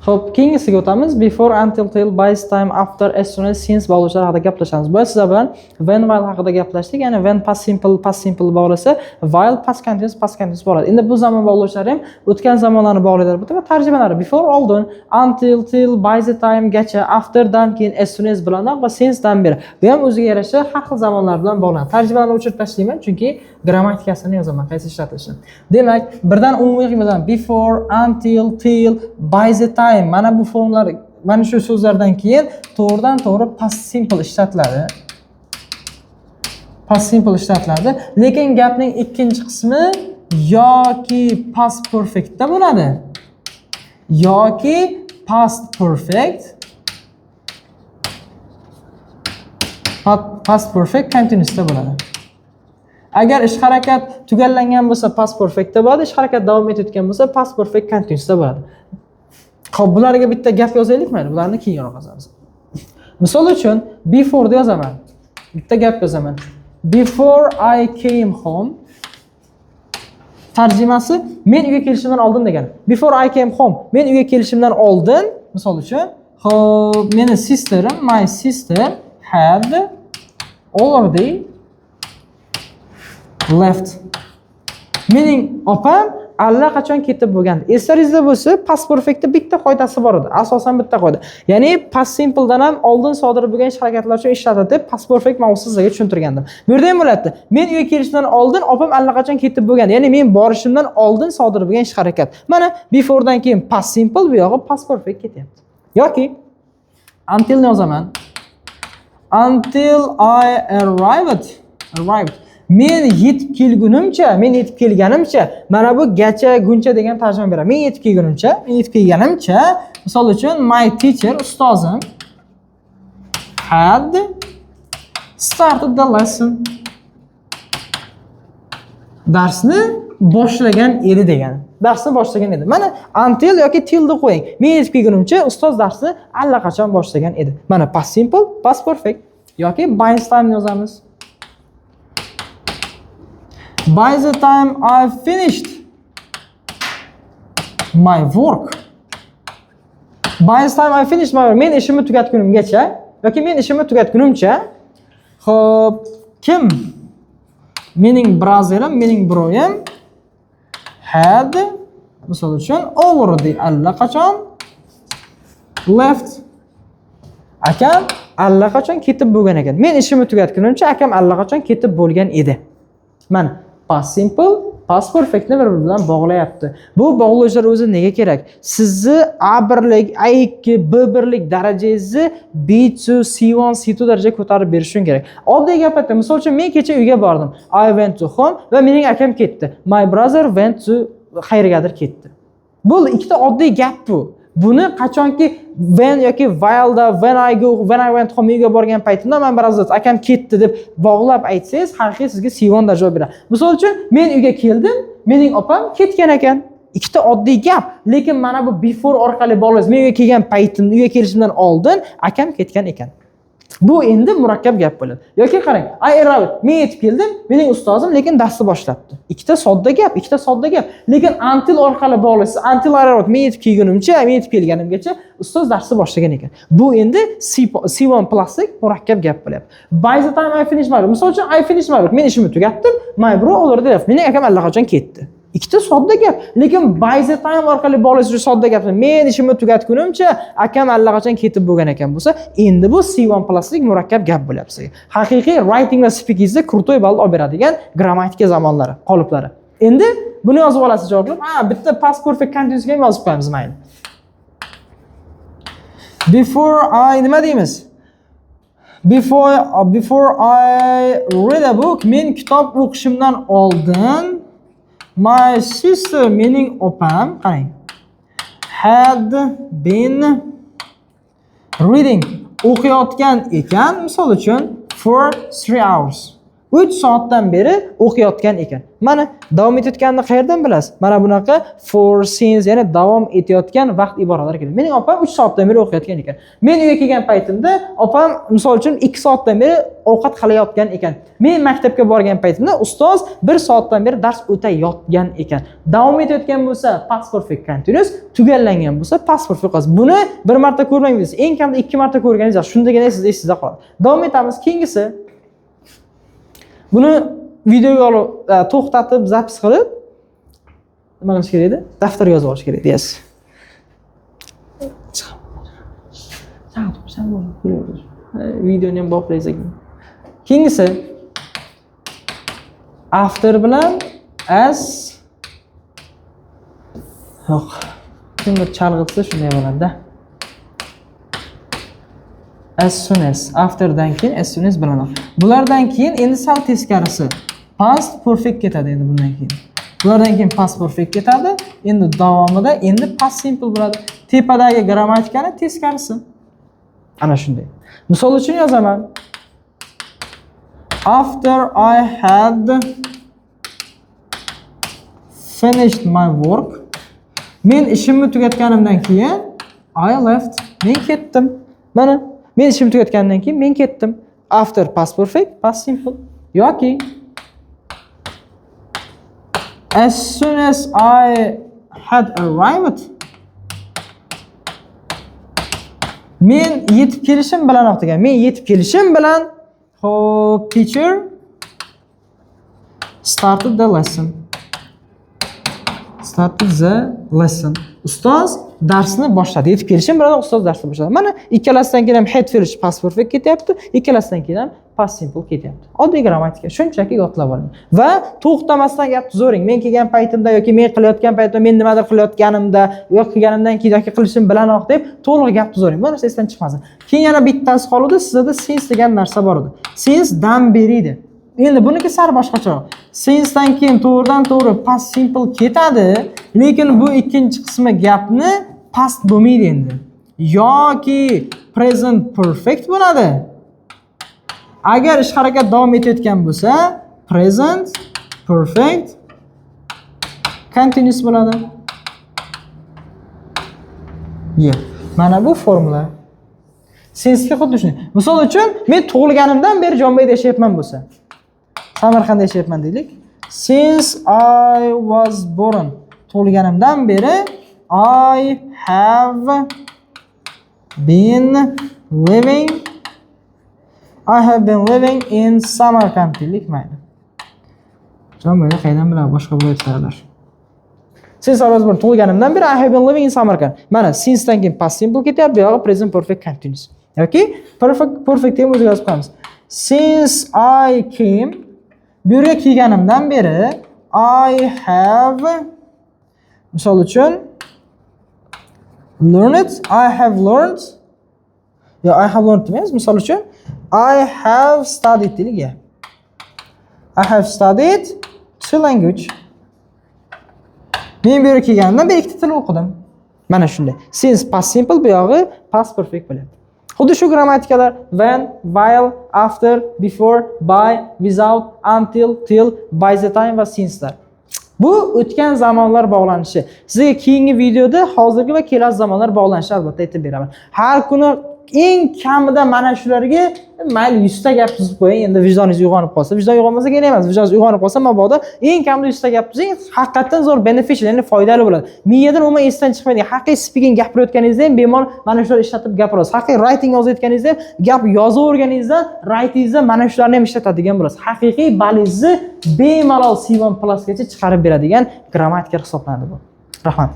Xo'p, keyingisiga o'tamiz. Before, until, till, by, time, after, as soon as, since bog'lovchilari haqida gaplashamiz. Bu sizlar bilan when, while haqida gaplashdik. Ya'ni when past simple bog'lasa, while past continuous bog'ladi. Endi bu zamon bog'lovchilari ham o'tgan zamonlarni bog'laydi va tarjimalari before, oldin, until, till, by the time gacha, after dan keyin, as soon as bilan va since dan beri. Bu ham o'ziga yarasha har xil zamonlar bilan bog'lanadi. Tarjimalarni o'chirib tashlayman, chunki grammatikasini yozaman, qaysi ishlatishni. Demak, birdan umumiy yozaman. Before, until, till, by the time. Mana bu formlar, mana shu so'zlardan keyin to'g'ridan-to'g'ri past simple ishlatiladi. Past simple ishlatiladi. Lekin gapning ikkinchi qismi yoki past perfect da bo'ladi. Yoki past perfect continuous da bo'ladi. Agar ish harakat tugallangan bo'lsa past perfect da bo'ladi, ish harakat davom etayotgan bo'lsa past perfect continuous da bo'ladi. Xo'p, bularga bitta gap yozaylikmi? Bularni keyinroq yozamiz. Misol uchun before da yozaman. Bitta gap yozaman. Before I came home. Tarjimasi men uyga kelishimdan oldin degani. Before I came home. Men uyga kelishimdan oldin, misol uchun, xo'p, meni sisterim, my sister had already left. Mening opam allaqachon ketib bo'lgan. Eslaringizda bo'lsa, past perfectda bitta qoidasi bor edi. Asosan bitta qoida. Ya'ni past simple dan ham oldin sodir bo'lgan ish harakatlar uchun ishlatiladi deb past perfect ma'nosini sizga tushuntirgandim. Bu yerda ham bo'lardi. Men uyga kelishimdan oldin opam allaqachon ketib bo'lgan. Ya'ni men borishimdan oldin sodir bo'lgan ish harakat. Mana before dan keyin past simple, bu yog'i past perfect ketyapti. Yoki until ni yozaman. Until I arrived. Men yetib kelgunimcha, men yetib kelganimcha, mana bu gacha, guncha degan tarjima beradi. Men yetib kelganimcha, misol uchun my teacher, ustozim had started the lesson. Darsni boshlagan edi degani. Darsni boshlagan edi. Mana until yoki till ni qo'ying. Men yetib kelgunimcha ustoz darsni allaqachon boshlagan edi. Mana past simple, past perfect yoki by time ni yozamiz. By the time I finished my work. By the time I finished my work. Men ishimni tugatgunimgacha yoki men ishimni tugatgunimcha, xo'p, kim? Mening brotherim, mening broyim had, misol uchun, already allaqachon left. Akam allaqachon ketib bo'lgan ekan. Men ishimni tugatgunimcha akam allaqachon ketib bo'lgan edi. Mana past simple, past perfectni bir-biri bilan bog'layapti. Bu bog'lovchilar o'zi nega kerak? Sizni A1lik, A2, B1lik darajangizni B2, C1, C2 darajaga ko'tarib berish uchun kerak. Oddiy gap aytdim. Misol uchun men kecha uyga bordim. I went to home va mening akam ketdi. My brother went to qayergadir ketdi. Bu ikkita oddiy gap bu. Buni qachonki when yoki while da when I went home ga borgan paytimda men biroz akam ketdi deb bog'lab aytsangiz, haqiqiy sizga C1 da javob beradi. Misol uchun men uyga keldim, mening opam ketgan ekan. Ikkita oddiy gap, lekin mana bu before orqali bog'laysiz. Men uyga kelgan paytimda, uyga kelishimdan oldin akam ketgan ekan. Bu endi murakkab gap bo'ladi. Yoki qarang, I arrived. Men yetib keldim, mening ustozim lekin darsni boshlabdi. Ikkita sodda gap. Lekin until orqali bog'laysiz. Until I arrived. Men yetib kelgunimcha, men yetib kelganimgacha ustoz darsni boshlagan ekan. Bu endi C1 plastik murakkab gap bo'lyapti. By the time I finished my work. Misol uchun I finished my work. Men ishimni tugatdim. My bro already left. Mening akam allaqachon ketdi. Ikkita sodda gap, lekin by the time orqali bog'lash uchun sodda gap. Men ishimni tugatgunimcha akam allaqachon ketib bo'lgan ekan bo'lsa, endi bu C1 plastik murakkab gap bo'lyapti sizga. Haqiqiy writing va speakingizda krutoy ball olib beradigan grammatika zamonlari, qoliplari. Endi buni yozib olasiz javob. Bitta past perfect continuous ga yozib qo'yamiz mayli. Before I nima deymiz? Before I read a book, men kitob o'qishimdan oldin my sister, mening opam, qarang, had been reading, o'qiyotgan ekan, misol uchun, for 3 hours. 3 soatdan beri o'qiyotgan ekan. Mana davom etayotganini qayerdan bilasiz? Mana bunaqa for since, ya'ni davom etayotgan vaqt iboralar keladi. Mening opam 3 soatdan beri o'qiyotgan ekan. Men uyga kelgan paytimda opam misol uchun 2 soatdan beri ovqat qilayotgan ekan. Men maktabga borgan paytimda ustoz 1 soatdan beri dars o'tayotgan ekan. Davom etayotgan bo'lsa past perfect continuous, tugallangan bo'lsa past perfect qilasiz. Buni bir marta ko'rmangiz, eng kamida 2 marta ko'rganingiz yaxshi. Shundagina siz esingizda qoladi. Davom etamiz. Keyingisi buni videoga olib to'xtatib zapis qilib nima qilish kerak edi? Daftarga yozib olish kerak edi. Yes. Videoni ham boshlaysiz. Keyingisi after bilan as yo'q. Kimdir chalg'itsa shunday bo'ladi-da. As soon as, afterdan keyin as soon as bilan. Bulardan keyin endi sal teskarisi. Past perfect ketadi endi bundan keyin. Bulardan keyin past perfect ketadi. Endi davomida endi past simple bo'ladi. Tepadagi grammatikani teskarisi. Ana shunday. Misol uchun yozaman. After I had finished my work. Men ishimni tugatganimdan keyin I left. Men ketdim. Mana men ishimni tugatgandan keyin men ketdim. After past perfect, past simple. Yoki as soon as I had arrived. Men yetib kelishim bilan o'qigan. Men yetib kelishim bilan hop teacher started the lesson. Started the lesson. Ustoz darsni boshladi. Yetib kelishim bilan ustoz darsni boshladi. Mana ikkalasidan keyin ham had finished past perfect ketyapti, ikkalasidan keyin ham past simple ketyapti. Oddiy grammatika. Shunchaki yodlab oling. Va to'xtamasdan gapni zo'ring. Men kelgan paytimda yoki men qilayotgan paytimda, men nimadir qilayotganimda yoki qilganimdan keyin yoki qilishim bilanoq deb to'liq gapni zo'ring. Bu narsa esdan chiqmasin. Keyin yana bittasi qoldi, sizda since degan narsa bor edi. Since dan beri edi. Endi buniki sal boshqacharoq. Since'dan keyin to'g'ridan-to'g'ri past simple ketadi, lekin bu ikkinchi qismi gapni past bo'lmaydi endi. Yoki present perfect bo'ladi. Agar ish harakat davom etayotgan bo'lsa, present perfect continuous bo'ladi. Mana bu formula. Since'ga xuddi shunday. Misol uchun, men tug'ilganimdan beri Jonbayda yashayapman bo'lsa, Samarqandda yashayapman deylik. Since I was born. Tug'ilganimdan beri I have been living in Samarkand deylik mayli. Jonbayda qaydan biladi boshqa viloyatlar. Since I was born. Tug'ilganimdan beri I have been living in Samarkand. Mana since'dan keyin past simple ketyapti, bu yoqda present perfect continuous. Yoki perfect ham o'ziga yozib qo'yamiz. Since I came, bu yerga kelganimdan beri I have, misol uchun learned, I have learned, yo I have learned demaymiz, misol uchun I have studied deylik ya. I have studied two language. Men bu yerga kelganimdan beri ikkita til o'qidim. Mana shunday. Since past simple, bu yog'i past perfect bo'ladi. Xuddi shu grammatikalar when, while, after, before, by, without, until, till, by the time va since'lar. Bu o'tgan zamonlar bog'lanishi. Sizga keyingi videoda hozirgi va kelasi zamonlar bog'lanishi albatta aytib beraman. Har kuni eng kamida mana shularga mayli 100 ta gap tuzib qo'ying. Endi vijdoningiz uyg'onib qolsa, vijdon uyg'onmasa kerak emas. Vijdoningiz uyg'onib qolsa, mabodo eng kamida 100 ta gap tuzing, haqiqatan zo'r beneficial, ya'ni foydali bo'ladi. Miyadan umuman esdan chiqmaydi. Haqiqiy speaking gapirayotganingizda ham bemalol mana shular ishlatib gapirasiz. Haqiqiy writing yozayotganingizda gap yozaverganingizda writingizda mana shularni ham ishlatadigan bo'lasiz. Haqiqiy balingizni bemalol C1+ gacha chiqarib beradigan grammatika hisoblanadi bu. Rahmat.